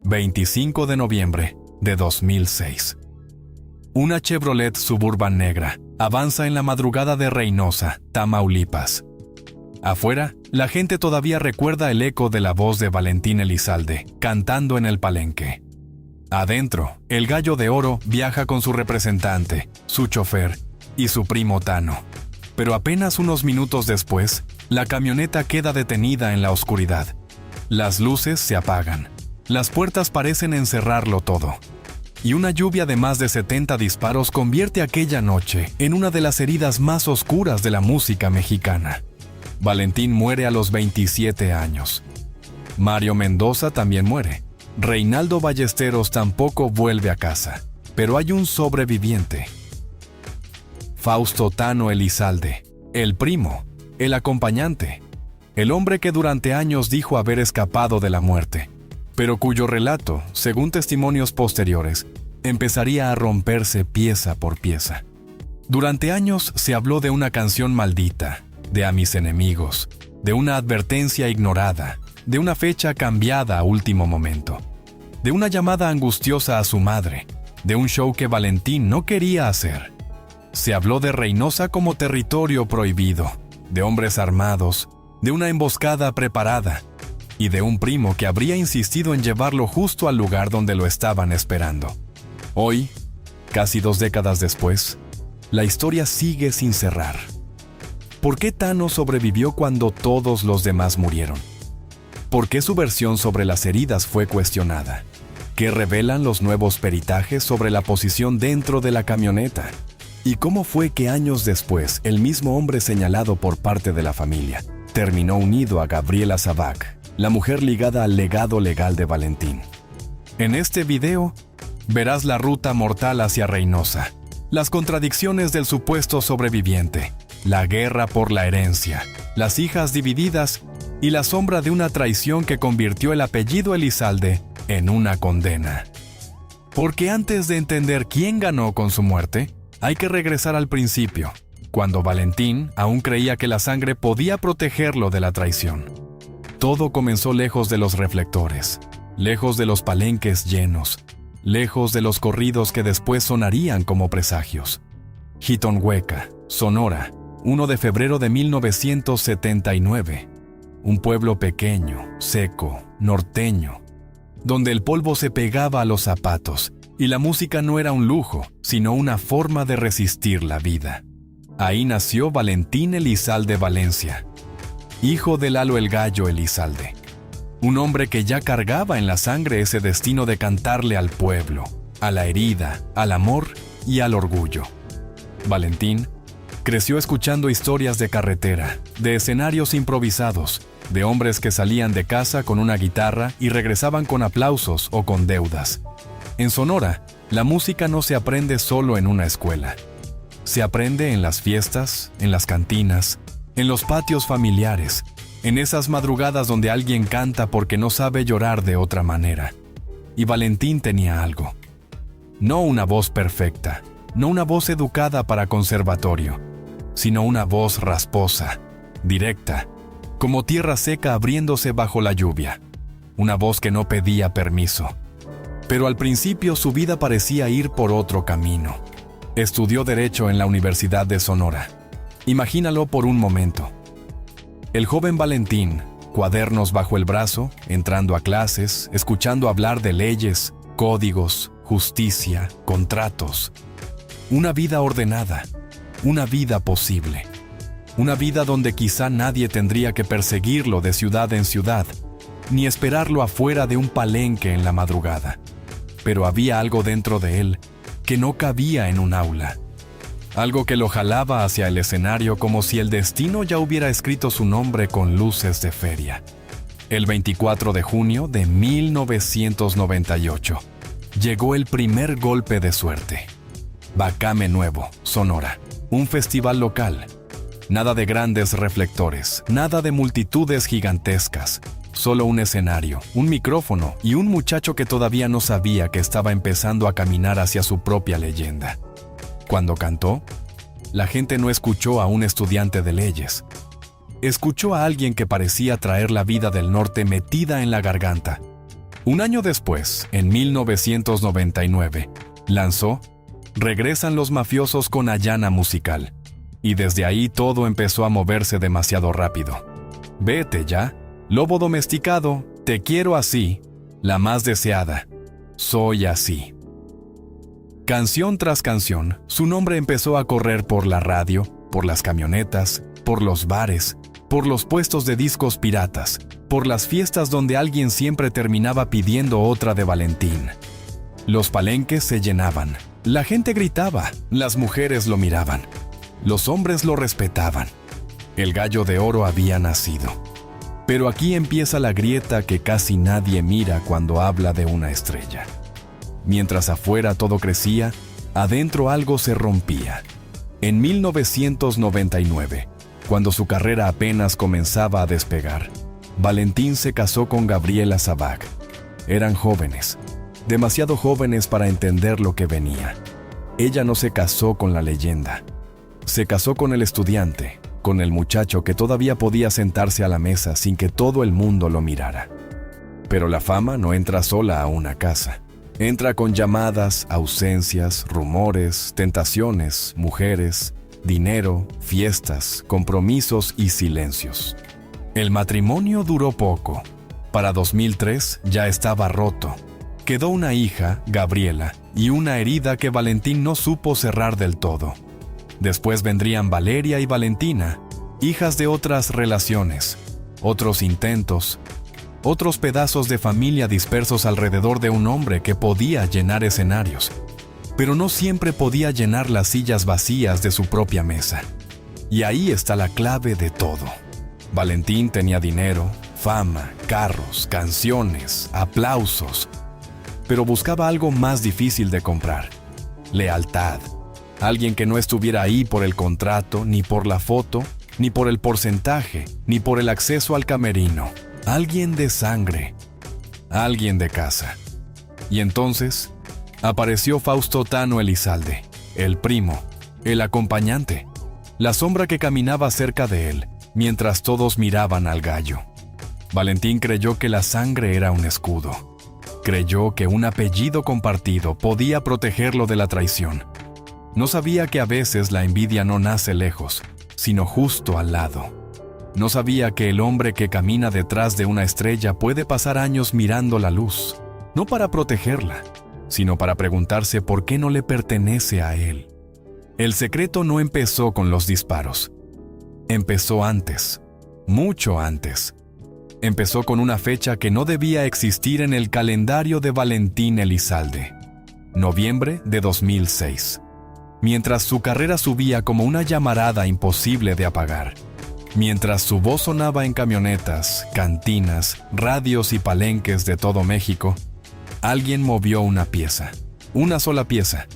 25 de noviembre de 2006. Una Chevrolet Suburban negra avanza en la madrugada de Reynosa, Tamaulipas. Afuera, la gente todavía recuerda el eco de la voz de Valentín Elizalde cantando en el palenque. Adentro, el Gallo de Oro viaja con su representante, su chofer y su primo Tano. Pero apenas unos minutos después, la camioneta queda detenida en la oscuridad. Las luces se apagan. Las puertas parecen encerrarlo todo. Y una lluvia de más de 70 disparos convierte aquella noche en una de las heridas más oscuras de la música mexicana. Valentín muere a los 27 años. Mario Mendoza también muere. Reinaldo Ballesteros tampoco vuelve a casa. Pero hay un sobreviviente. Fausto Tano Elizalde, el primo, el acompañante, el hombre que durante años dijo haber escapado de la muerte, pero cuyo relato, según testimonios posteriores, empezaría a romperse pieza por pieza. Durante años se habló de una canción maldita, de A mis enemigos, de una advertencia ignorada, de una fecha cambiada a último momento, de una llamada angustiosa a su madre, de un show que Valentín no quería hacer. Se habló de Reynosa como territorio prohibido, de hombres armados, de una emboscada preparada y de un primo que habría insistido en llevarlo justo al lugar donde lo estaban esperando. Hoy, casi 2 décadas después, la historia sigue sin cerrar. ¿Por qué Tano sobrevivió cuando todos los demás murieron? ¿Por qué su versión sobre las heridas fue cuestionada? ¿Qué revelan los nuevos peritajes sobre la posición dentro de la camioneta? ¿Y cómo fue que años después el mismo hombre señalado por parte de la familia terminó unido a Gabriela Sabac, la mujer ligada al legado legal de Valentín? En este video verás la ruta mortal hacia Reynosa, las contradicciones del supuesto sobreviviente, la guerra por la herencia, las hijas divididas y la sombra de una traición que convirtió el apellido Elizalde en una condena. Porque antes de entender quién ganó con su muerte, hay que regresar al principio, cuando Valentín aún creía que la sangre podía protegerlo de la traición. Todo comenzó lejos de los reflectores, lejos de los palenques llenos, lejos de los corridos que después sonarían como presagios. Jitonhueca, Sonora, 1 de febrero de 1979. Un pueblo pequeño, seco, norteño, donde el polvo se pegaba a los zapatos y la música no era un lujo, sino una forma de resistir la vida. Ahí nació Valentín Elizalde Valencia, hijo de Lalo el Gallo Elizalde, un hombre que ya cargaba en la sangre ese destino de cantarle al pueblo, a la herida, al amor y al orgullo. Valentín creció escuchando historias de carretera, de escenarios improvisados, de hombres que salían de casa con una guitarra y regresaban con aplausos o con deudas. En Sonora, la música no se aprende solo en una escuela. Se aprende en las fiestas, en las cantinas, en los patios familiares, en esas madrugadas donde alguien canta porque no sabe llorar de otra manera. Y Valentín tenía algo. No una voz perfecta, no una voz educada para conservatorio, sino una voz rasposa, directa, como tierra seca abriéndose bajo la lluvia. Una voz que no pedía permiso. Pero al principio su vida parecía ir por otro camino. Estudió Derecho en la Universidad de Sonora. Imagínalo por un momento. El joven Valentín, cuadernos bajo el brazo, entrando a clases, escuchando hablar de leyes, códigos, justicia, contratos. Una vida ordenada, una vida posible. Una vida donde quizá nadie tendría que perseguirlo de ciudad en ciudad, ni esperarlo afuera de un palenque en la madrugada. Pero había algo dentro de él que no cabía en un aula. Algo que lo jalaba hacia el escenario como si el destino ya hubiera escrito su nombre con luces de feria. El 24 de junio de 1998, llegó el primer golpe de suerte. Bacame Nuevo, Sonora, un festival local. Nada de grandes reflectores, nada de multitudes gigantescas. Solo un escenario, un micrófono y un muchacho que todavía no sabía que estaba empezando a caminar hacia su propia leyenda. Cuando cantó, la gente no escuchó a un estudiante de leyes. Escuchó a alguien que parecía traer la vida del norte metida en la garganta. Un año después, en 1999, lanzó Regresan los mafiosos con Ayana Musical. Y desde ahí todo empezó a moverse demasiado rápido. Vete ya, Lobo Domesticado, Te quiero así, La más deseada, Soy así. Canción tras canción, su nombre empezó a correr por la radio, por las camionetas, por los bares, por los puestos de discos piratas, por las fiestas donde alguien siempre terminaba pidiendo otra de Valentín. Los palenques se llenaban, la gente gritaba, las mujeres lo miraban, los hombres lo respetaban. El Gallo de Oro había nacido. Pero aquí empieza la grieta que casi nadie mira cuando habla de una estrella. Mientras afuera todo crecía, adentro algo se rompía. En 1999, cuando su carrera apenas comenzaba a despegar, Valentín se casó con Gabriela Sabac. Eran jóvenes, demasiado jóvenes para entender lo que venía. Ella no se casó con la leyenda. Se casó con el estudiante, con el muchacho que todavía podía sentarse a la mesa sin que todo el mundo lo mirara. Pero la fama no entra sola a una casa. Entra con llamadas, ausencias, rumores, tentaciones, mujeres, dinero, fiestas, compromisos y silencios. El matrimonio duró poco. Para 2003 ya estaba roto. Quedó una hija, Gabriela, y una herida que Valentín no supo cerrar del todo. Después vendrían Valeria y Valentina, hijas de otras relaciones, otros intentos, otros pedazos de familia dispersos alrededor de un hombre que podía llenar escenarios, pero no siempre podía llenar las sillas vacías de su propia mesa. Y ahí está la clave de todo. Valentín tenía dinero, fama, carros, canciones, aplausos, pero buscaba algo más difícil de comprar: lealtad. Alguien que no estuviera ahí por el contrato, ni por la foto, ni por el porcentaje, ni por el acceso al camerino. Alguien de sangre, alguien de casa. Y entonces apareció Fausto Tano Elizalde, el primo, el acompañante, la sombra que caminaba cerca de él, mientras todos miraban al gallo. Valentín creyó que la sangre era un escudo. Creyó que un apellido compartido podía protegerlo de la traición. No sabía que a veces la envidia no nace lejos, sino justo al lado. No sabía que el hombre que camina detrás de una estrella puede pasar años mirando la luz, no para protegerla, sino para preguntarse por qué no le pertenece a él. El secreto no empezó con los disparos. Empezó antes, mucho antes. Empezó con una fecha que no debía existir en el calendario de Valentín Elizalde: noviembre de 2006. Mientras su carrera subía como una llamarada imposible de apagar, mientras su voz sonaba en camionetas, cantinas, radios y palenques de todo México, alguien movió una pieza, una sola pieza,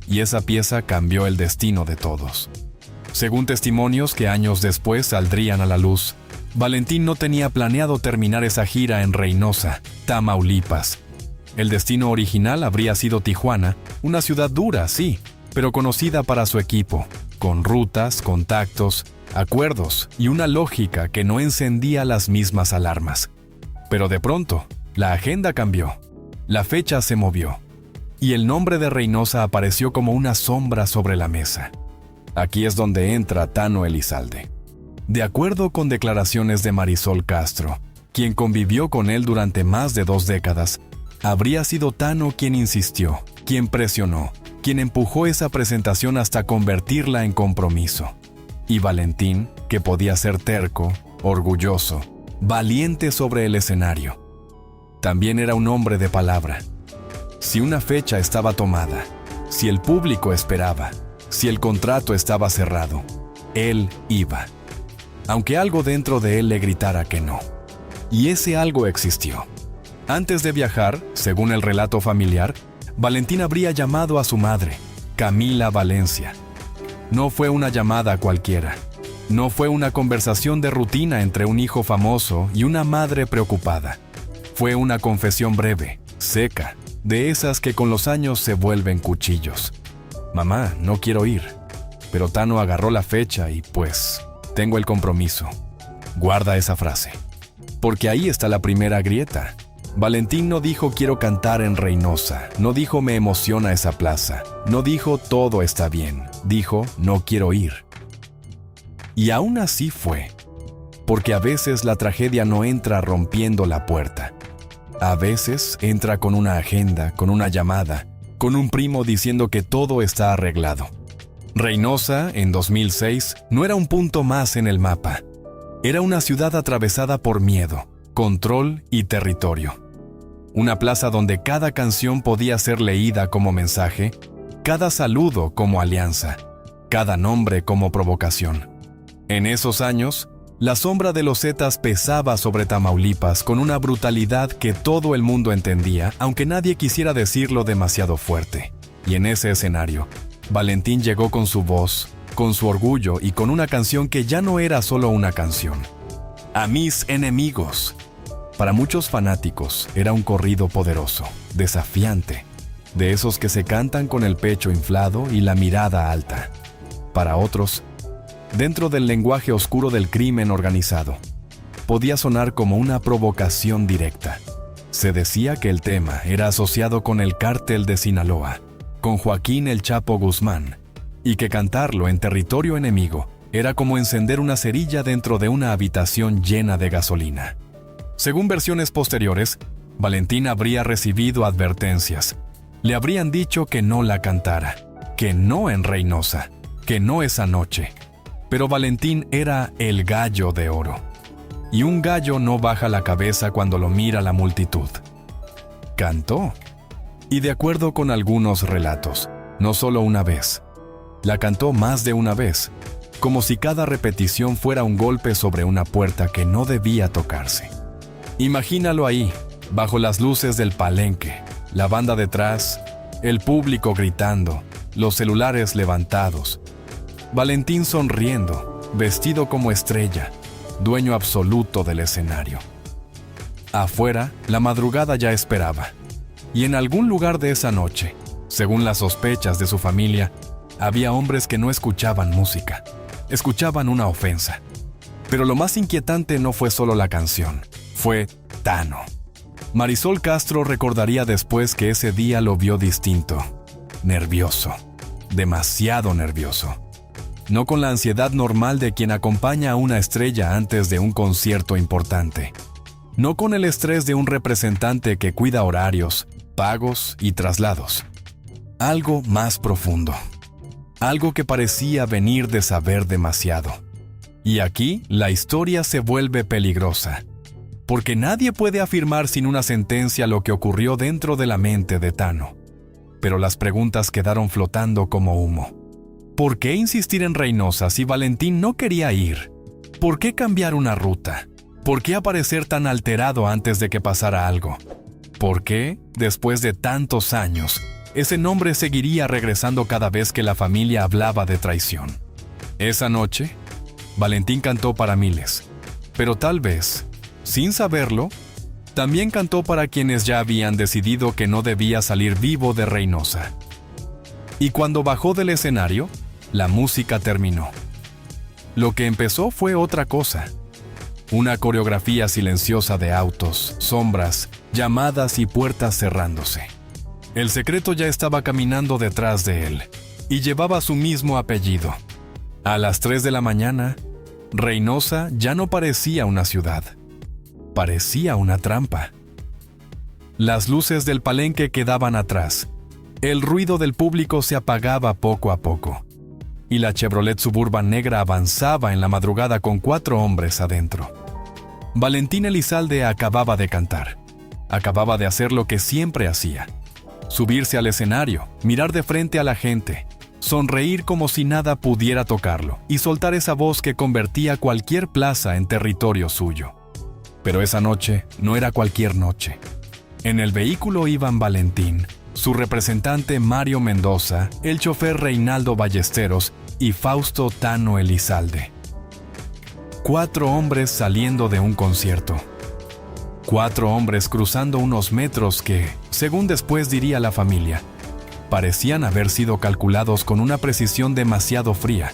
y esa pieza cambió el destino de todos. Según testimonios que años después saldrían a la luz, Valentín no tenía planeado terminar esa gira en Reynosa, Tamaulipas. El destino original habría sido Tijuana, una ciudad dura, sí, pero conocida para su equipo, con rutas, contactos, acuerdos y una lógica que no encendía las mismas alarmas. Pero de pronto, la agenda cambió, la fecha se movió, y el nombre de Reynosa apareció como una sombra sobre la mesa. Aquí es donde entra Tano Elizalde. De acuerdo con declaraciones de Marisol Castro, quien convivió con él durante más de 2 décadas, habría sido Tano quien insistió, quien presionó, quien empujó esa presentación hasta convertirla en compromiso. Y Valentín, que podía ser terco, orgulloso, valiente sobre el escenario, también era un hombre de palabra. Si una fecha estaba tomada, si el público esperaba, si el contrato estaba cerrado, él iba, aunque algo dentro de él le gritara que no. Y ese algo existió. Antes de viajar, según el relato familiar, Valentín habría llamado a su madre, Camila Valencia. No fue una llamada cualquiera. No fue una conversación de rutina entre un hijo famoso y una madre preocupada. Fue una confesión breve, seca, de esas que con los años se vuelven cuchillos. Mamá, no quiero ir. Pero Tano agarró la fecha y pues, tengo el compromiso. Guarda esa frase. Porque ahí está la primera grieta. Valentín no dijo quiero cantar en Reynosa, no dijo me emociona esa plaza, no dijo todo está bien, dijo no quiero ir. Y aún así fue, porque a veces la tragedia no entra rompiendo la puerta. A veces entra con una agenda, con una llamada, con un primo diciendo que todo está arreglado. Reynosa, en 2006, no era un punto más en el mapa. Era una ciudad atravesada por miedo, control y territorio. Una plaza donde cada canción podía ser leída como mensaje, cada saludo como alianza, cada nombre como provocación. En esos años, la sombra de los Zetas pesaba sobre Tamaulipas con una brutalidad que todo el mundo entendía, aunque nadie quisiera decirlo demasiado fuerte. Y en ese escenario, Valentín llegó con su voz, con su orgullo y con una canción que ya no era solo una canción. A mis enemigos. Para muchos fanáticos era un corrido poderoso, desafiante, de esos que se cantan con el pecho inflado y la mirada alta. Para otros, dentro del lenguaje oscuro del crimen organizado, podía sonar como una provocación directa. Se decía que el tema era asociado con el cártel de Sinaloa, con Joaquín El Chapo Guzmán, y que cantarlo en territorio enemigo era como encender una cerilla dentro de una habitación llena de gasolina. Según versiones posteriores, Valentín habría recibido advertencias. Le habrían dicho que no la cantara, que no en Reynosa, que no esa noche. Pero Valentín era el gallo de oro. Y un gallo no baja la cabeza cuando lo mira la multitud. Cantó. Y de acuerdo con algunos relatos, no solo una vez. La cantó más de una vez, como si cada repetición fuera un golpe sobre una puerta que no debía tocarse. Imagínalo ahí, bajo las luces del palenque, la banda detrás, el público gritando, los celulares levantados. Valentín sonriendo, vestido como estrella, dueño absoluto del escenario. Afuera, la madrugada ya esperaba, y en algún lugar de esa noche, según las sospechas de su familia, había hombres que no escuchaban música, escuchaban una ofensa. Pero lo más inquietante no fue solo la canción, fue Tano. Marisol Castro recordaría después que ese día lo vio distinto, nervioso, demasiado nervioso. No con la ansiedad normal de quien acompaña a una estrella antes de un concierto importante. No con el estrés de un representante que cuida horarios, pagos y traslados. Algo más profundo. Algo que parecía venir de saber demasiado. Y aquí la historia se vuelve peligrosa. Porque nadie puede afirmar sin una sentencia lo que ocurrió dentro de la mente de Tano. Pero las preguntas quedaron flotando como humo. ¿Por qué insistir en Reynosa si Valentín no quería ir? ¿Por qué cambiar una ruta? ¿Por qué aparecer tan alterado antes de que pasara algo? ¿Por qué, después de tantos años, ese nombre seguiría regresando cada vez que la familia hablaba de traición? Esa noche, Valentín cantó para miles, pero tal vez, sin saberlo, también cantó para quienes ya habían decidido que no debía salir vivo de Reynosa. Y cuando bajó del escenario, la música terminó. Lo que empezó fue otra cosa. Una coreografía silenciosa de autos, sombras, llamadas y puertas cerrándose. El secreto ya estaba caminando detrás de él, y llevaba su mismo apellido. A las 3 de la mañana, Reynosa ya no parecía una ciudad. Parecía una trampa. Las luces del palenque quedaban atrás. El ruido del público se apagaba poco a poco. Y la Chevrolet Suburban negra avanzaba en la madrugada con 4 hombres adentro. Valentín Elizalde acababa de cantar. Acababa de hacer lo que siempre hacía. Subirse al escenario, mirar de frente a la gente, sonreír como si nada pudiera tocarlo y soltar esa voz que convertía cualquier plaza en territorio suyo. Pero esa noche no era cualquier noche. En el vehículo iban Valentín, su representante Mario Mendoza, el chofer Reinaldo Ballesteros y Fausto Tano Elizalde. 4 hombres saliendo de un concierto. 4 hombres cruzando unos metros que, según después diría la familia, parecían haber sido calculados con una precisión demasiado fría.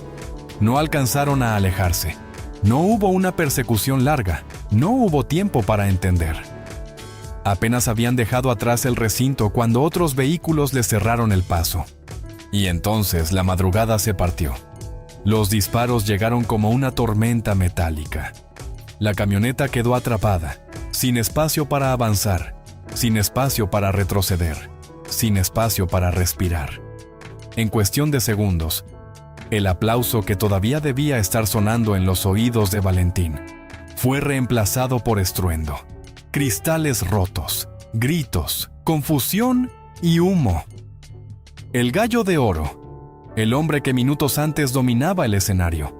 No alcanzaron a alejarse. No hubo una persecución larga. No hubo tiempo para entender. Apenas habían dejado atrás el recinto cuando otros vehículos les cerraron el paso. Y entonces la madrugada se partió. Los disparos llegaron como una tormenta metálica. La camioneta quedó atrapada, sin espacio para avanzar, sin espacio para retroceder, sin espacio para respirar. En cuestión de segundos, el aplauso que todavía debía estar sonando en los oídos de Valentín fue reemplazado por estruendo, cristales rotos, gritos, confusión y humo. El Gallo de Oro, el hombre que minutos antes dominaba el escenario,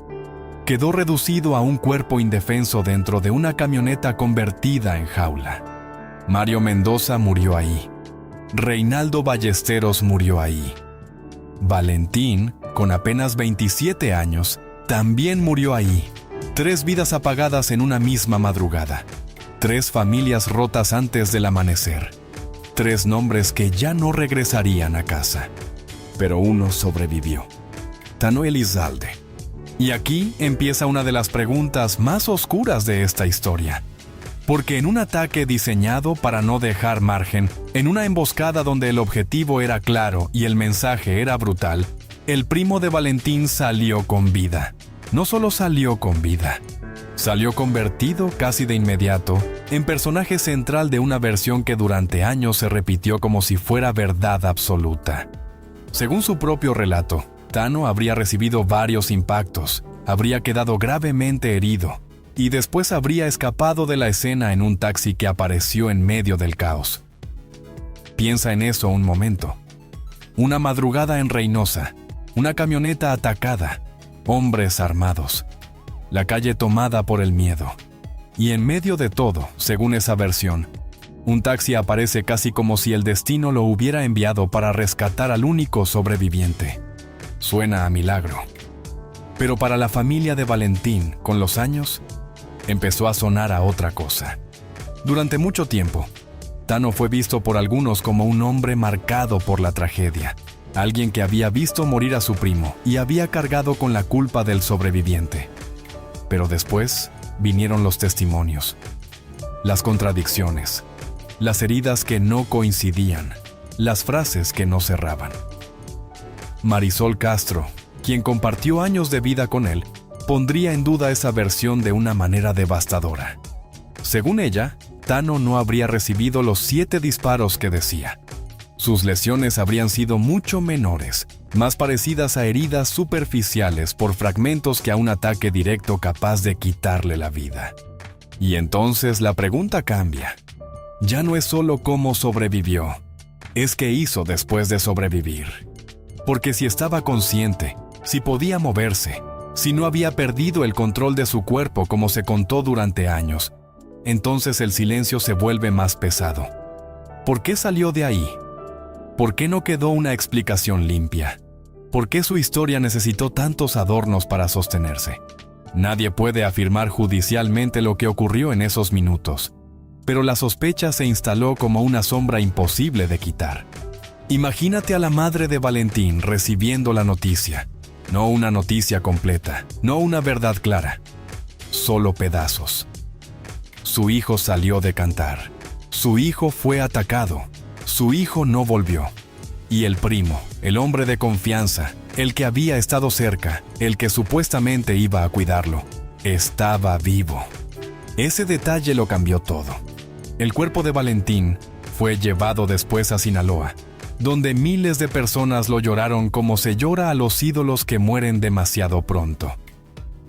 quedó reducido a un cuerpo indefenso dentro de una camioneta convertida en jaula. Mario Mendoza murió ahí. Reinaldo Ballesteros murió ahí. Valentín, con apenas 27 años, también murió ahí. 3 vidas apagadas en una misma madrugada. 3 familias rotas antes del amanecer. 3 nombres que ya no regresarían a casa. Pero uno sobrevivió. Tano Elizalde. Y aquí empieza una de las preguntas más oscuras de esta historia. Porque en un ataque diseñado para no dejar margen, en una emboscada donde el objetivo era claro y el mensaje era brutal, el primo de Valentín salió con vida. No solo salió con vida, salió convertido casi de inmediato en personaje central de una versión que durante años se repitió como si fuera verdad absoluta. Según su propio relato, Tano habría recibido varios impactos, habría quedado gravemente herido, y después habría escapado de la escena en un taxi que apareció en medio del caos. Piensa en eso un momento. Una madrugada en Reynosa, una camioneta atacada, hombres armados, la calle tomada por el miedo. Y en medio de todo, según esa versión, un taxi aparece casi como si el destino lo hubiera enviado para rescatar al único sobreviviente. Suena a milagro. Pero para la familia de Valentín, con los años, empezó a sonar a otra cosa. Durante mucho tiempo, Tano fue visto por algunos como un hombre marcado por la tragedia, alguien que había visto morir a su primo y había cargado con la culpa del sobreviviente. Pero después vinieron los testimonios, las contradicciones, las heridas que no coincidían, las frases que no cerraban. Marisol Castro, quien compartió años de vida con él, pondría en duda esa versión de una manera devastadora. Según ella, Tano no habría recibido los 7 disparos que decía. Sus lesiones habrían sido mucho menores, más parecidas a heridas superficiales por fragmentos que a un ataque directo capaz de quitarle la vida. Y entonces la pregunta cambia. Ya no es solo cómo sobrevivió, es qué hizo después de sobrevivir. Porque si estaba consciente, si podía moverse, si no había perdido el control de su cuerpo como se contó durante años, entonces el silencio se vuelve más pesado. ¿Por qué salió de ahí? ¿Por qué no quedó una explicación limpia? ¿Por qué su historia necesitó tantos adornos para sostenerse? Nadie puede afirmar judicialmente lo que ocurrió en esos minutos, pero la sospecha se instaló como una sombra imposible de quitar. Imagínate a la madre de Valentín recibiendo la noticia. No una noticia completa, no una verdad clara, solo pedazos. Su hijo salió de cantar, su hijo fue atacado, su hijo no volvió. Y el primo, el hombre de confianza, el que había estado cerca, el que supuestamente iba a cuidarlo, estaba vivo. Ese detalle lo cambió todo. El cuerpo de Valentín fue llevado después a Sinaloa, donde miles de personas lo lloraron como se llora a los ídolos que mueren demasiado pronto.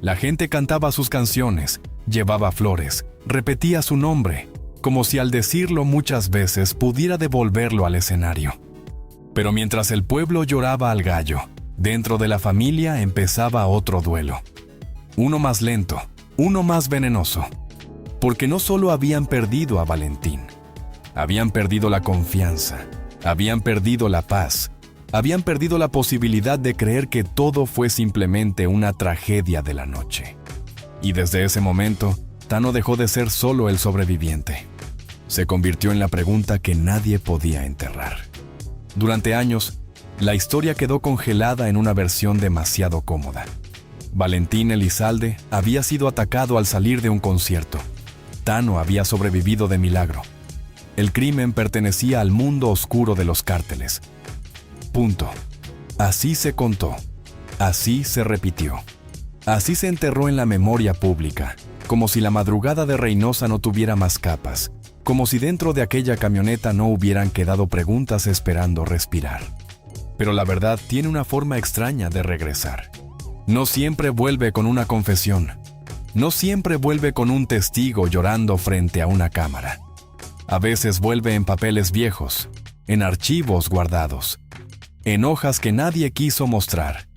La gente cantaba sus canciones, llevaba flores, repetía su nombre, como si al decirlo muchas veces pudiera devolverlo al escenario. Pero mientras el pueblo lloraba al gallo, dentro de la familia empezaba otro duelo. Uno más lento, uno más venenoso. Porque no solo habían perdido a Valentín, habían perdido la confianza, habían perdido la paz, habían perdido la posibilidad de creer que todo fue simplemente una tragedia de la noche. Y desde ese momento, Tano dejó de ser solo el sobreviviente. Se convirtió en la pregunta que nadie podía enterrar. Durante años, la historia quedó congelada en una versión demasiado cómoda. Valentín Elizalde había sido atacado al salir de un concierto. Tano había sobrevivido de milagro. El crimen pertenecía al mundo oscuro de los cárteles. Punto. Así se contó. Así se repitió. Así se enterró en la memoria pública, como si la madrugada de Reynosa no tuviera más capas, como si dentro de aquella camioneta no hubieran quedado preguntas esperando respirar. Pero la verdad tiene una forma extraña de regresar. No siempre vuelve con una confesión. No siempre vuelve con un testigo llorando frente a una cámara. A veces vuelve en papeles viejos, en archivos guardados, en hojas que nadie quiso mostrar,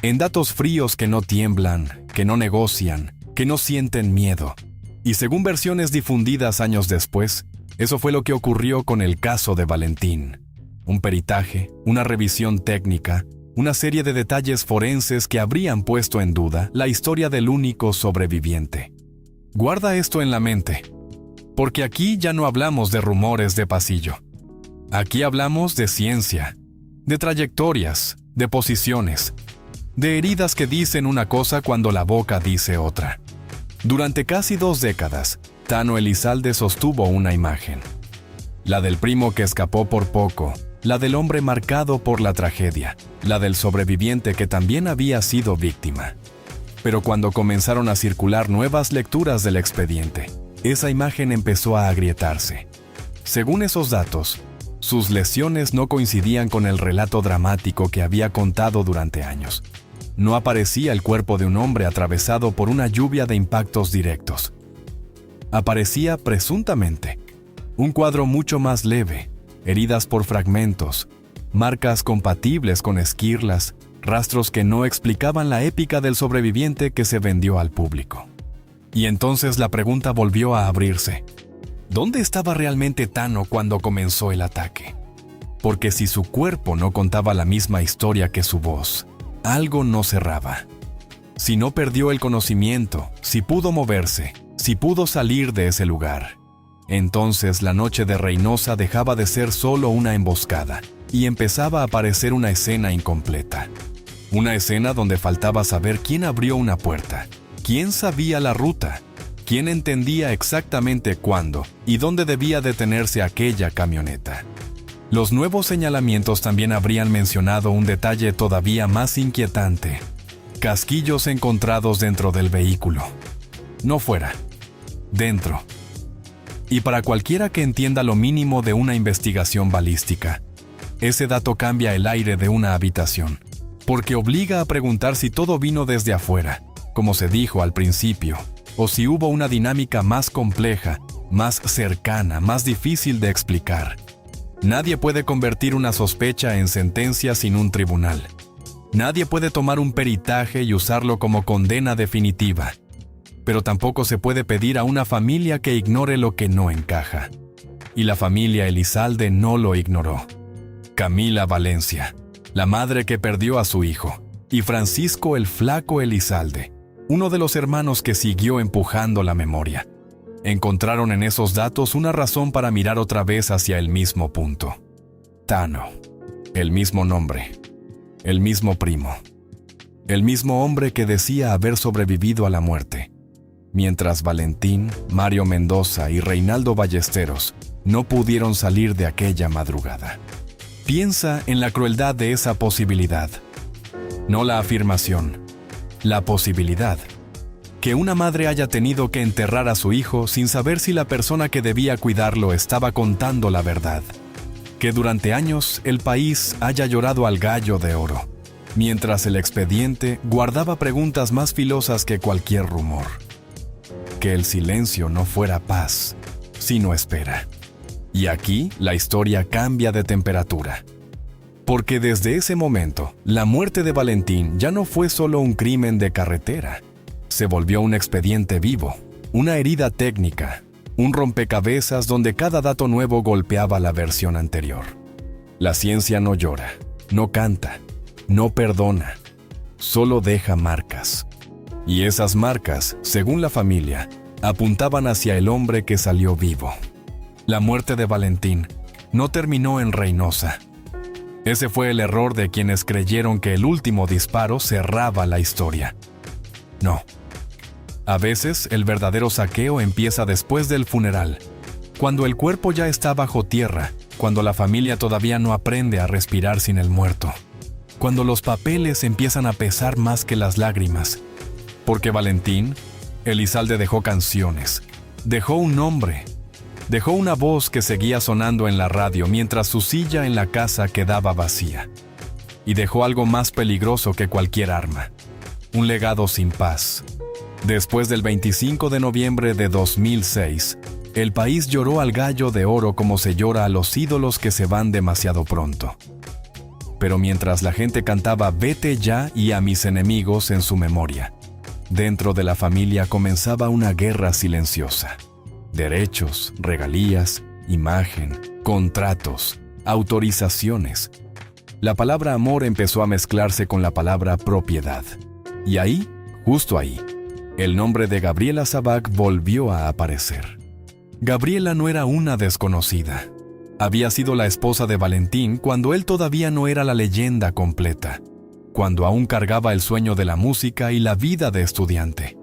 en datos fríos que no tiemblan, que no negocian, que no sienten miedo. Y según versiones difundidas años después, eso fue lo que ocurrió con el caso de Valentín. Un peritaje, una revisión técnica, una serie de detalles forenses que habrían puesto en duda la historia del único sobreviviente. Guarda esto en la mente, porque aquí ya no hablamos de rumores de pasillo. Aquí hablamos de ciencia, de trayectorias, de posiciones, de heridas que dicen una cosa cuando la boca dice otra. Durante casi 2 décadas, Tano Elizalde sostuvo una imagen. La del primo que escapó por poco, la del hombre marcado por la tragedia, la del sobreviviente que también había sido víctima. Pero cuando comenzaron a circular nuevas lecturas del expediente, esa imagen empezó a agrietarse. Según esos datos, sus lesiones no coincidían con el relato dramático que había contado durante años. No aparecía el cuerpo de un hombre atravesado por una lluvia de impactos directos. Aparecía, presuntamente, un cuadro mucho más leve, heridas por fragmentos, marcas compatibles con esquirlas, rastros que no explicaban la épica del sobreviviente que se vendió al público. Y entonces la pregunta volvió a abrirse. ¿Dónde estaba realmente Tano cuando comenzó el ataque? Porque si su cuerpo no contaba la misma historia que su voz, algo no cerraba. Si no perdió el conocimiento, si pudo moverse, si pudo salir de ese lugar, entonces la noche de Reynosa dejaba de ser solo una emboscada y empezaba a aparecer una escena incompleta. Una escena donde faltaba saber quién abrió una puerta, quién sabía la ruta, quién entendía exactamente cuándo y dónde debía detenerse aquella camioneta. Los nuevos señalamientos también habrían mencionado un detalle todavía más inquietante: casquillos encontrados dentro del vehículo. No fuera, dentro. Y para cualquiera que entienda lo mínimo de una investigación balística, ese dato cambia el aire de una habitación, porque obliga a preguntar si todo vino desde afuera, como se dijo al principio, o si hubo una dinámica más compleja, más cercana, más difícil de explicar. Nadie puede convertir una sospecha en sentencia sin un tribunal. Nadie puede tomar un peritaje y usarlo como condena definitiva. Pero tampoco se puede pedir a una familia que ignore lo que no encaja. Y la familia Elizalde no lo ignoró. Camila Valencia, la madre que perdió a su hijo, y Francisco el Flaco Elizalde, uno de los hermanos que siguió empujando la memoria, encontraron en esos datos una razón para mirar otra vez hacia el mismo punto. Tano, el mismo nombre, el mismo primo, el mismo hombre que decía haber sobrevivido a la muerte, mientras Valentín, Mario Mendoza y Reinaldo Ballesteros no pudieron salir de aquella madrugada. Piensa en la crueldad de esa posibilidad. No la afirmación, la posibilidad. Que una madre haya tenido que enterrar a su hijo sin saber si la persona que debía cuidarlo estaba contando la verdad. Que durante años el país haya llorado al gallo de oro, mientras el expediente guardaba preguntas más filosas que cualquier rumor. Que el silencio no fuera paz, sino espera. Y aquí la historia cambia de temperatura. Porque desde ese momento, la muerte de Valentín ya no fue solo un crimen de carretera. Se volvió un expediente vivo, una herida técnica, un rompecabezas donde cada dato nuevo golpeaba la versión anterior. La ciencia no llora, no canta, no perdona, solo deja marcas. Y esas marcas, según la familia, apuntaban hacia el hombre que salió vivo. La muerte de Valentín no terminó en Reynosa. Ese fue el error de quienes creyeron que el último disparo cerraba la historia. No. A veces el verdadero saqueo empieza después del funeral, Cuando el cuerpo ya está bajo tierra, cuando la familia todavía no aprende a respirar sin el muerto, cuando los papeles empiezan a pesar más que las lágrimas. Porque Valentín Elizalde dejó canciones, dejó un nombre, dejó una voz que seguía sonando en la radio mientras su silla en la casa quedaba vacía. Y dejó algo más peligroso que cualquier arma, un legado sin paz. Después del 25 de noviembre de 2006, el país lloró al Gallo de Oro como se llora a los ídolos que se van demasiado pronto. Pero mientras la gente cantaba Vete ya y a mis enemigos en su memoria, dentro de la familia comenzaba una guerra silenciosa. Derechos, regalías, imagen, contratos, autorizaciones. La palabra amor empezó a mezclarse con la palabra propiedad. Y ahí, justo ahí, el nombre de Gabriela Sabac volvió a aparecer. Gabriela no era una desconocida. Había sido la esposa de Valentín cuando él todavía no era la leyenda completa, cuando aún cargaba el sueño de la música y la vida de estudiante.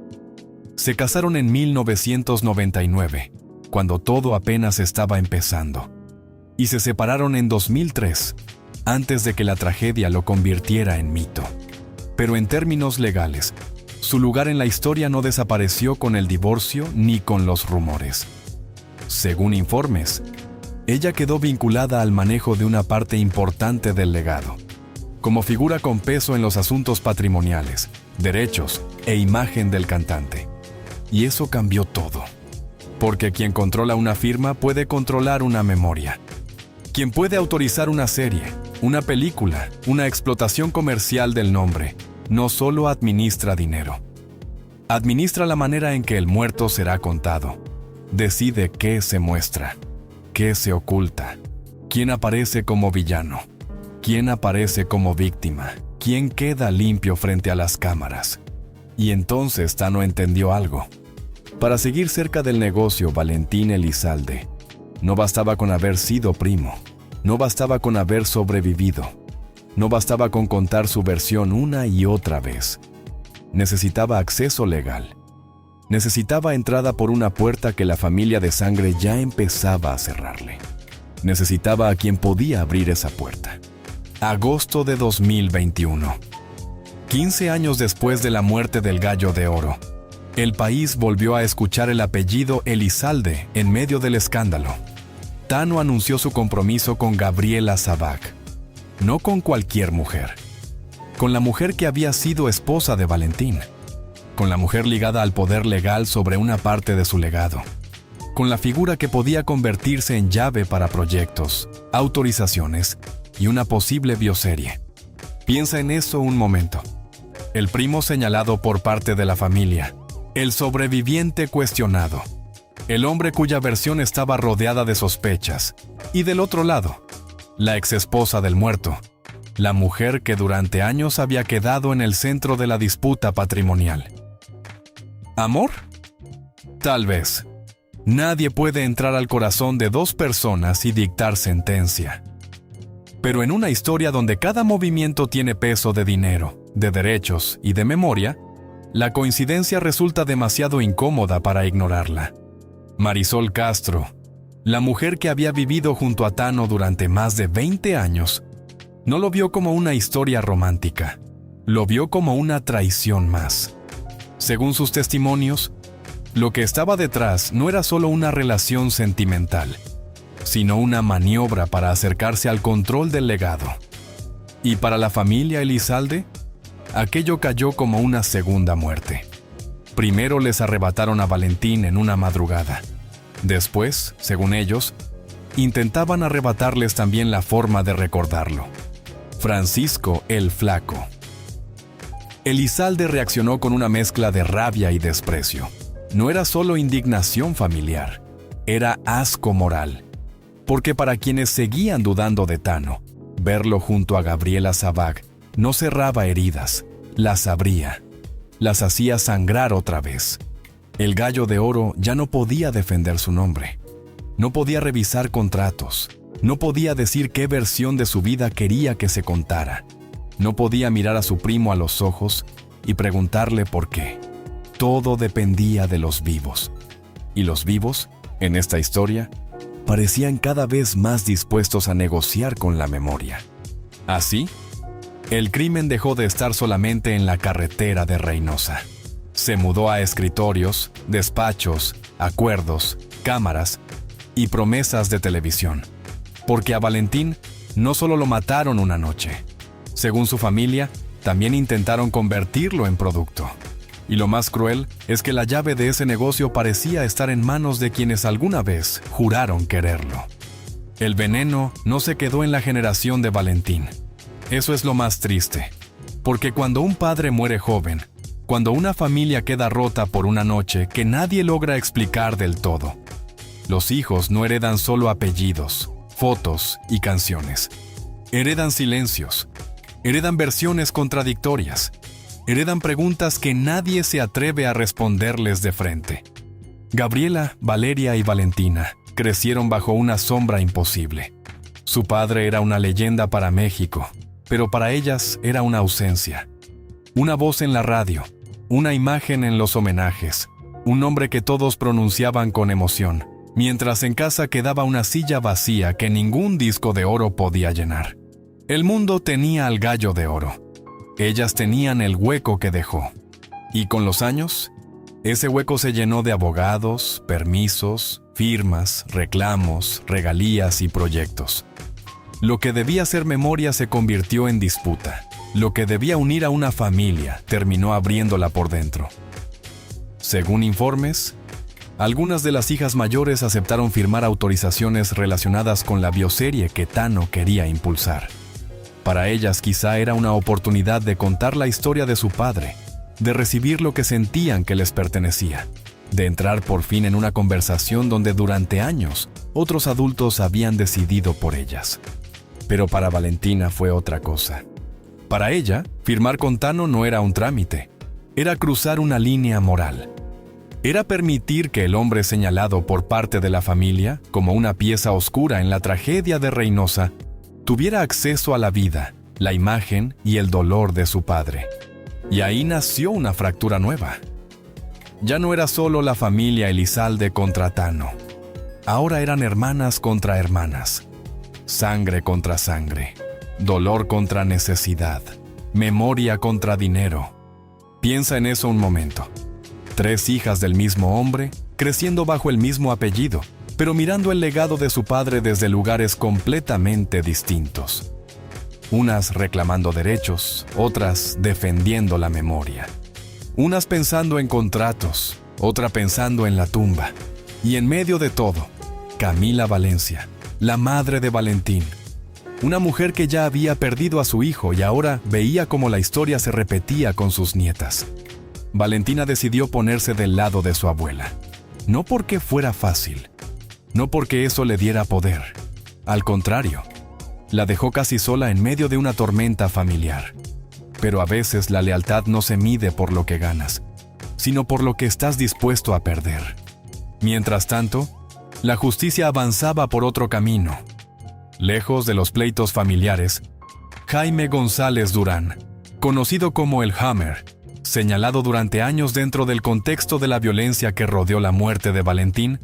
Se casaron en 1999, cuando todo apenas estaba empezando, y se separaron en 2003, antes de que la tragedia lo convirtiera en mito. Pero en términos legales, su lugar en la historia no desapareció con el divorcio ni con los rumores. Según informes, ella quedó vinculada al manejo de una parte importante del legado, como figura con peso en los asuntos patrimoniales, derechos e imagen del cantante. Y eso cambió todo. Porque quien controla una firma puede controlar una memoria. Quien puede autorizar una serie, una película, una explotación comercial del nombre, no solo administra dinero. Administra la manera en que el muerto será contado. Decide qué se muestra, qué se oculta, quién aparece como villano, quién aparece como víctima, quién queda limpio frente a las cámaras. Y entonces Tano entendió algo. Para seguir cerca del negocio Valentín Elizalde, no bastaba con haber sido primo, no bastaba con haber sobrevivido, no bastaba con contar su versión una y otra vez. Necesitaba acceso legal. Necesitaba entrada por una puerta que la familia de sangre ya empezaba a cerrarle. Necesitaba a quien podía abrir esa puerta. Agosto de 2021. 15 años después de la muerte del Gallo de Oro, el país volvió a escuchar el apellido Elizalde en medio del escándalo. Tano anunció su compromiso con Gabriela Sabac. No con cualquier mujer. Con la mujer que había sido esposa de Valentín. Con la mujer ligada al poder legal sobre una parte de su legado. Con la figura que podía convertirse en llave para proyectos, autorizaciones y una posible bioserie. Piensa en eso un momento. El primo señalado por parte de la familia. El sobreviviente cuestionado. El hombre cuya versión estaba rodeada de sospechas. Y del otro lado, la exesposa del muerto. La mujer que durante años había quedado en el centro de la disputa patrimonial. ¿Amor? Tal vez. Nadie puede entrar al corazón de dos personas y dictar sentencia. Pero en una historia donde cada movimiento tiene peso de dinero, de derechos y de memoria, la coincidencia resulta demasiado incómoda para ignorarla. Marisol Castro, la mujer que había vivido junto a Tano durante más de 20 años, no lo vio como una historia romántica, lo vio como una traición más. Según sus testimonios, lo que estaba detrás no era solo una relación sentimental, sino una maniobra para acercarse al control del legado. Y para la familia Elizalde, aquello cayó como una segunda muerte. Primero les arrebataron a Valentín en una madrugada. Después, según ellos, intentaban arrebatarles también la forma de recordarlo. Francisco el Flaco. Elizalde reaccionó con una mezcla de rabia y desprecio. No era solo indignación familiar, era asco moral. Porque para quienes seguían dudando de Tano, verlo junto a Gabriela Sabac no cerraba heridas, las abría, las hacía sangrar otra vez. El Gallo de Oro ya no podía defender su nombre, no podía revisar contratos, no podía decir qué versión de su vida quería que se contara, no podía mirar a su primo a los ojos y preguntarle por qué. Todo dependía de los vivos. Y los vivos, en esta historia, parecían cada vez más dispuestos a negociar con la memoria. Así, el crimen dejó de estar solamente en la carretera de Reynosa. Se mudó a escritorios, despachos, acuerdos, cámaras y promesas de televisión. Porque a Valentín no solo lo mataron una noche. Según su familia, también intentaron convertirlo en producto. Y lo más cruel es que la llave de ese negocio parecía estar en manos de quienes alguna vez juraron quererlo. El veneno no se quedó en la generación de Valentín. Eso es lo más triste, porque cuando un padre muere joven, cuando una familia queda rota por una noche que nadie logra explicar del todo, los hijos no heredan solo apellidos, fotos y canciones. Heredan silencios, heredan versiones contradictorias, heredan preguntas que nadie se atreve a responderles de frente. Gabriela, Valeria y Valentina crecieron bajo una sombra imposible. Su padre era una leyenda para México, pero para ellas era una ausencia. Una voz en la radio, una imagen en los homenajes, un nombre que todos pronunciaban con emoción, mientras en casa quedaba una silla vacía que ningún disco de oro podía llenar. El mundo tenía al gallo de oro. Ellas tenían el hueco que dejó. Y con los años, ese hueco se llenó de abogados, permisos, firmas, reclamos, regalías y proyectos. Lo que debía ser memoria se convirtió en disputa. Lo que debía unir a una familia terminó abriéndola por dentro. Según informes, algunas de las hijas mayores aceptaron firmar autorizaciones relacionadas con la bioserie que Tano quería impulsar. Para ellas quizá era una oportunidad de contar la historia de su padre, de recibir lo que sentían que les pertenecía, de entrar por fin en una conversación donde durante años otros adultos habían decidido por ellas. Pero para Valentina fue otra cosa. Para ella, firmar con Tano no era un trámite, era cruzar una línea moral. Era permitir que el hombre señalado por parte de la familia, como una pieza oscura en la tragedia de Reynosa, tuviera acceso a la vida, la imagen y el dolor de su padre. Y ahí nació una fractura nueva. Ya no era solo la familia Elizalde contra Tano. Ahora eran hermanas contra hermanas. Sangre contra sangre, dolor contra necesidad, memoria contra dinero. Piensa en eso un momento. 3 hijas del mismo hombre, creciendo bajo el mismo apellido, pero mirando el legado de su padre desde lugares completamente distintos. Unas reclamando derechos, otras defendiendo la memoria. Unas pensando en contratos, otra pensando en la tumba. Y en medio de todo, Camila Valencia, la madre de Valentín, una mujer que ya había perdido a su hijo y ahora veía cómo la historia se repetía con sus nietas. Valentina decidió ponerse del lado de su abuela. No porque fuera fácil, no porque eso le diera poder. Al contrario, la dejó casi sola en medio de una tormenta familiar. Pero a veces la lealtad no se mide por lo que ganas, sino por lo que estás dispuesto a perder. Mientras tanto, la justicia avanzaba por otro camino. Lejos de los pleitos familiares, Jaime González Durán, conocido como el Hammer, señalado durante años dentro del contexto de la violencia que rodeó la muerte de Valentín,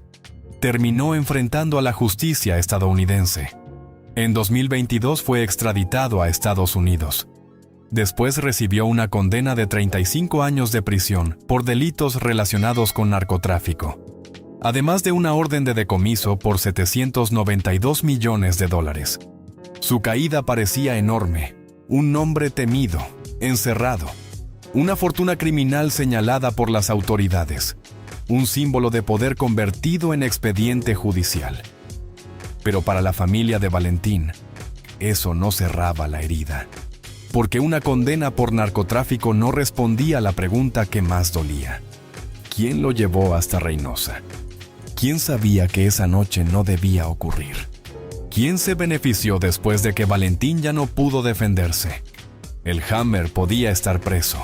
terminó enfrentando a la justicia estadounidense. En 2022 fue extraditado a Estados Unidos. Después recibió una condena de 35 años de prisión por delitos relacionados con narcotráfico, además de una orden de decomiso por $792 millones. Su caída parecía enorme, un nombre temido, encerrado, una fortuna criminal señalada por las autoridades, un símbolo de poder convertido en expediente judicial. Pero para la familia de Valentín, eso no cerraba la herida, porque una condena por narcotráfico no respondía a la pregunta que más dolía. ¿Quién lo llevó hasta Reynosa? ¿Quién sabía que esa noche no debía ocurrir? ¿Quién se benefició después de que Valentín ya no pudo defenderse? El Hammer podía estar preso.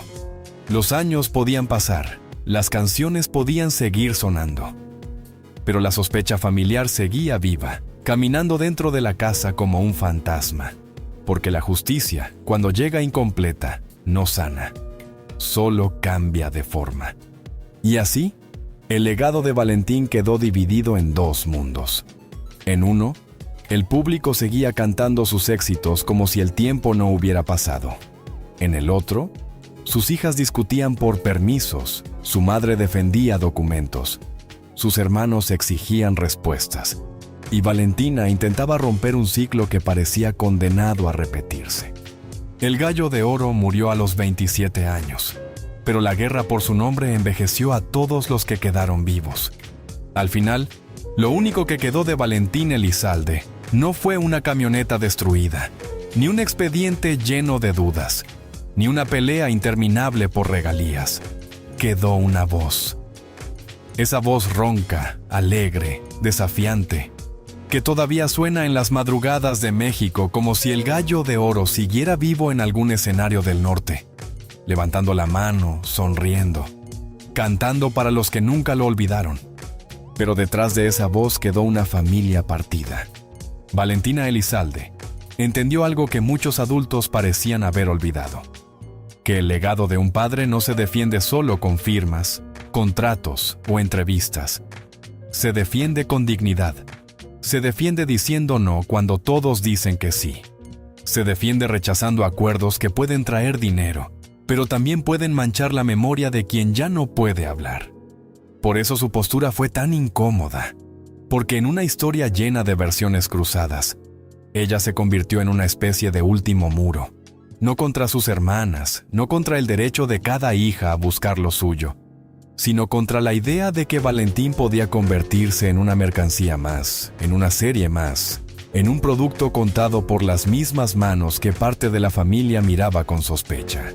Los años podían pasar, las canciones podían seguir sonando. Pero la sospecha familiar seguía viva, caminando dentro de la casa como un fantasma. Porque la justicia, cuando llega incompleta, no sana, solo cambia de forma. Y así, el legado de Valentín quedó dividido en 2 mundos. En uno, el público seguía cantando sus éxitos como si el tiempo no hubiera pasado. En el otro, sus hijas discutían por permisos, su madre defendía documentos, sus hermanos exigían respuestas, y Valentina intentaba romper un ciclo que parecía condenado a repetirse. El Gallo de Oro murió a los 27 años, pero la guerra por su nombre envejeció a todos los que quedaron vivos. Al final, lo único que quedó de Valentín Elizalde no fue una camioneta destruida, ni un expediente lleno de dudas, ni una pelea interminable por regalías. Quedó una voz. Esa voz ronca, alegre, desafiante, que todavía suena en las madrugadas de México como si el Gallo de Oro siguiera vivo en algún escenario del norte, levantando la mano, sonriendo, cantando para los que nunca lo olvidaron. Pero detrás de esa voz quedó una familia partida. Valentina Elizalde entendió algo que muchos adultos parecían haber olvidado: que el legado de un padre no se defiende solo con firmas, contratos o entrevistas. Se defiende con dignidad. Se defiende diciendo no cuando todos dicen que sí. Se defiende rechazando acuerdos que pueden traer dinero, pero también pueden manchar la memoria de quien ya no puede hablar. Por eso su postura fue tan incómoda, porque en una historia llena de versiones cruzadas, ella se convirtió en una especie de último muro, no contra sus hermanas, no contra el derecho de cada hija a buscar lo suyo, sino contra la idea de que Valentín podía convertirse en una mercancía más, en una serie más, en un producto contado por las mismas manos que parte de la familia miraba con sospecha.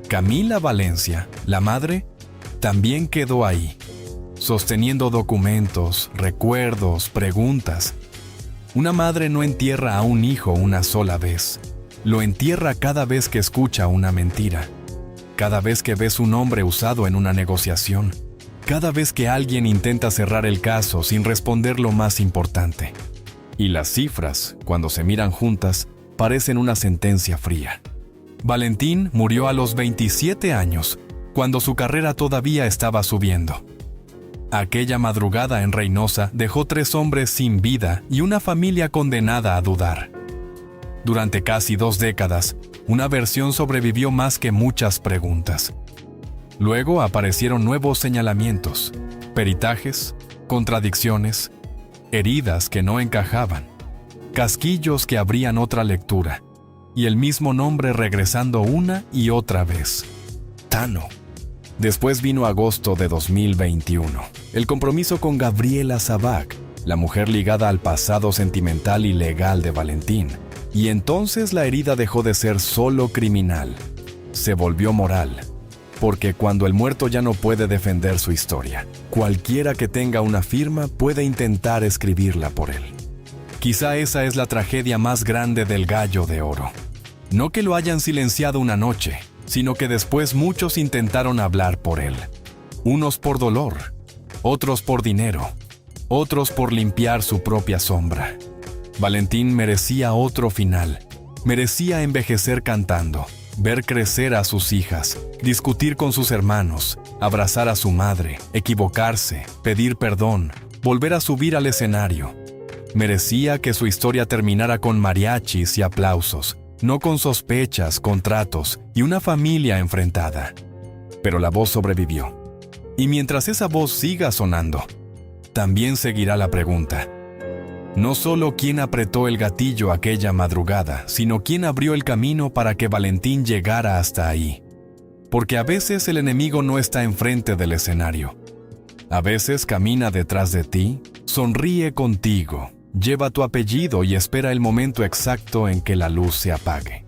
Camila Valencia, la madre, también quedó ahí, sosteniendo documentos, recuerdos, preguntas. Una madre no entierra a un hijo una sola vez, lo entierra cada vez que escucha una mentira, cada vez que ve su nombre usado en una negociación, cada vez que alguien intenta cerrar el caso sin responder lo más importante. Y las cifras, cuando se miran juntas, parecen una sentencia fría. Valentín murió a los 27 años, cuando su carrera todavía estaba subiendo. Aquella madrugada en Reynosa dejó 3 hombres sin vida y una familia condenada a dudar. Durante casi 2 décadas, una versión sobrevivió más que muchas preguntas. Luego aparecieron nuevos señalamientos, peritajes, contradicciones, heridas que no encajaban, casquillos que abrían otra lectura, y el mismo nombre regresando una y otra vez: Tano. Después vino agosto de 2021, el compromiso con Gabriela Sabac, la mujer ligada al pasado sentimental y legal de Valentín. Y entonces la herida dejó de ser solo criminal, se volvió moral, porque cuando el muerto ya no puede defender su historia, cualquiera que tenga una firma puede intentar escribirla por él. Quizá esa es la tragedia más grande del Gallo de Oro. No que lo hayan silenciado una noche, sino que después muchos intentaron hablar por él. Unos por dolor, otros por dinero, otros por limpiar su propia sombra. Valentín merecía otro final, merecía envejecer cantando, ver crecer a sus hijas, discutir con sus hermanos, abrazar a su madre, equivocarse, pedir perdón, volver a subir al escenario. Merecía que su historia terminara con mariachis y aplausos, no con sospechas, contratos y una familia enfrentada. Pero la voz sobrevivió. Y mientras esa voz siga sonando, también seguirá la pregunta. No solo quién apretó el gatillo aquella madrugada, sino quién abrió el camino para que Valentín llegara hasta ahí. Porque a veces el enemigo no está enfrente del escenario. A veces camina detrás de ti, sonríe contigo, lleva tu apellido y espera el momento exacto en que la luz se apague.